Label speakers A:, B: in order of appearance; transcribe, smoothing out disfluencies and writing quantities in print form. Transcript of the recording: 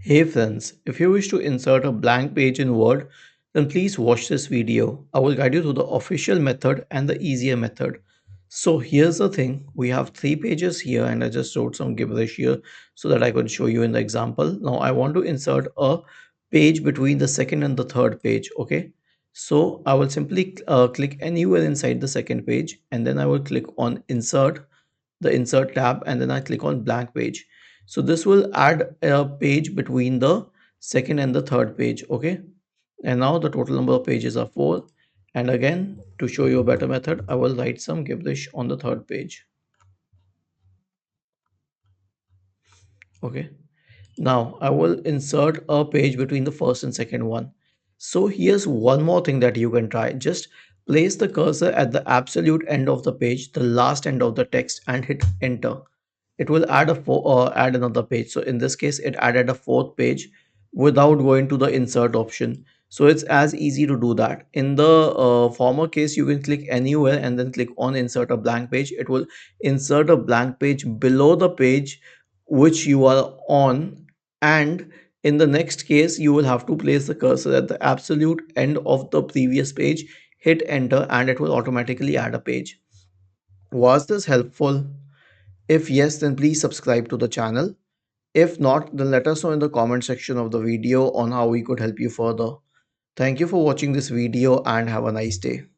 A: Hey friends, if you wish to insert a blank page in Word, then please watch this video. I will guide you through the official method and the easier method. So here's the thing, we have three pages here and I just wrote some gibberish here so that I could show you in the example. Now I want to insert a page between the second and the third page, okay? So I will simply click anywhere inside the second page and then I will click on insert, the insert tab, and then I click on blank page. So this will add a page between the second and the third page, okay? And now the total number of pages are 4. And again, to show you a better method, I will write some gibberish on the third page, okay? Now I will insert a page between the first and second one. So here's one more thing that you can try. Just place the cursor at the absolute end of the page, the last end of the text, and hit enter. It will add another page. So in this case, it added a fourth page without going to the insert option. So it's as easy to do that. In the former case, you can click anywhere and then click on insert a blank page. It will insert a blank page below the page which you are on, and in the next case you will have to place the cursor at the absolute end of the previous page, hit enter, and it will automatically add a page. Was this helpful? If yes, then please subscribe to the channel. If not, then let us know in the comment section of the video on how we could help you further. Thank you for watching this video and have a nice day.